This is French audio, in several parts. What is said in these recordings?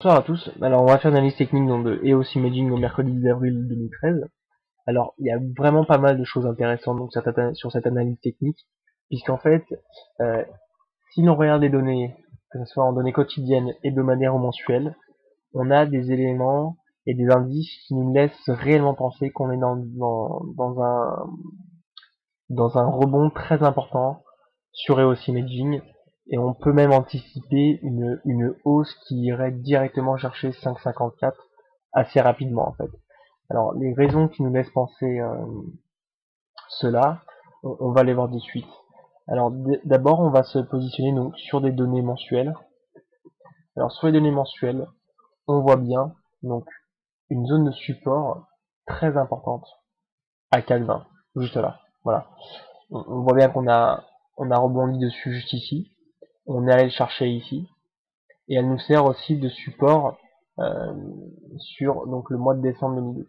Bonsoir à tous. Alors, on va faire une analyse technique donc, de EOS Imaging au mercredi 10 avril 2013. Alors, il y a vraiment pas mal de choses intéressantes donc, sur cette analyse technique, puisqu'en fait, euh, si l'on regarde les données, que ce soit en données quotidiennes, hebdomadaires ou mensuelles, on a des éléments et des indices qui nous laissent réellement penser qu'on est dans un rebond très important sur EOS Imaging, et on peut même anticiper une hausse qui irait directement chercher 5,54 assez rapidement en fait. Alors les raisons qui nous laissent penser cela, on va les voir de suite. Alors d'abord on va se positionner donc sur des données mensuelles. Alors sur les données mensuelles, on voit bien donc une zone de support très importante à 4,20, juste là. Voilà. On voit bien qu'on a rebondi dessus juste ici. On est allé le chercher ici. Et elle nous sert aussi de support euh, sur donc le mois de décembre 2012.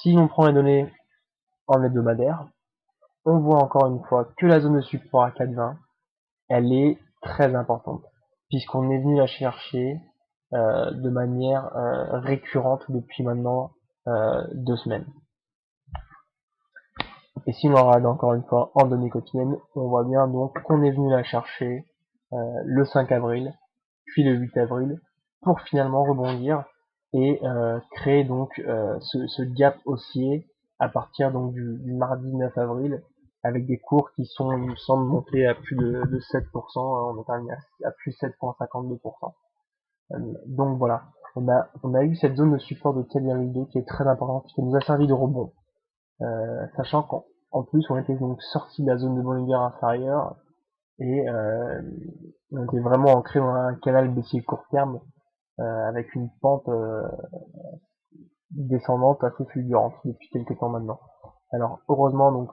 Si l'on prend les données en hebdomadaire, on voit encore une fois que la zone de support à 4,20, elle est très importante, puisqu'on est venu la chercher de manière récurrente depuis maintenant 2 semaines. Et si on regarde encore une fois en données quotidiennes, on voit bien donc qu'on est venu la chercher le 5 avril, puis le 8 avril, pour finalement rebondir et créer donc ce gap haussier à partir donc du mardi 9 avril, avec des cours qui sont, il me semble, montés à plus de 7%, on est terminé à plus 7,52%. Donc voilà, on a eu cette zone de support de 4,2 qui est très importante, qui nous a servi de rebond. Sachant qu'en plus on était donc sorti de la zone de Bollinger inférieure et on était vraiment ancré dans un canal baissier court terme avec une pente descendante assez fulgurante depuis quelques temps maintenant. Alors heureusement donc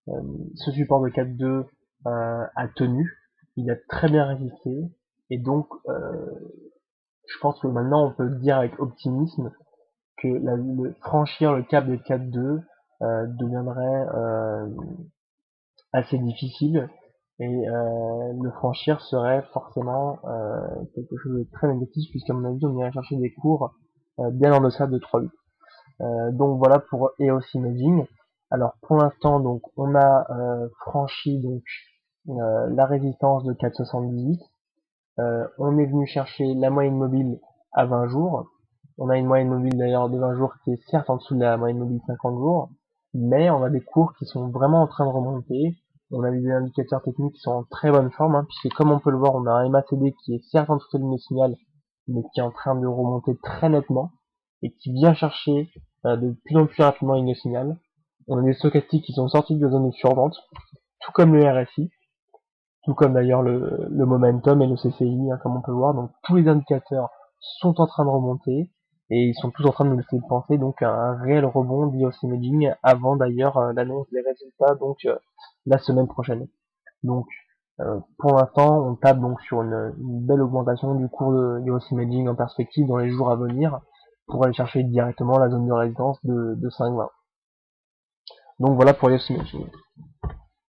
euh, ce support de 4,2 a tenu, il a très bien résisté et donc je pense que maintenant on peut dire avec optimisme que franchir le cap de 4,2 deviendrait assez difficile et le franchir serait forcément quelque chose de très négatif puisqu'à mon avis on irait chercher des cours bien en deçà de 3,8. Donc voilà pour EOS Imaging. Alors pour l'instant donc on a franchi donc la résistance de 4,78. On est venu chercher la moyenne mobile à 20 jours. On a une moyenne mobile d'ailleurs de 20 jours qui est certes en dessous de la moyenne mobile 50 jours, mais on a des cours qui sont vraiment en train de remonter. On a des indicateurs techniques qui sont en très bonne forme, hein, puisque comme on peut le voir, on a un MACD qui est certes en dessous de ligne signal, mais qui est en train de remonter très nettement, et qui vient chercher de plus en plus rapidement une signal. On a des stochastiques qui sont sortis de la zone de survente, tout comme le RSI, tout comme d'ailleurs le momentum et le CCI, hein, comme on peut le voir. Donc tous les indicateurs sont en train de remonter et ils sont tous en train de nous laisser penser donc à un réel rebond d'EOS Imaging avant d'ailleurs l'annonce des résultats donc la semaine prochaine. Donc pour l'instant on tape donc sur une belle augmentation du cours de EOS Imaging en perspective dans les jours à venir pour aller chercher directement la zone de résistance de 5,20. Donc voilà pour EOS Imaging.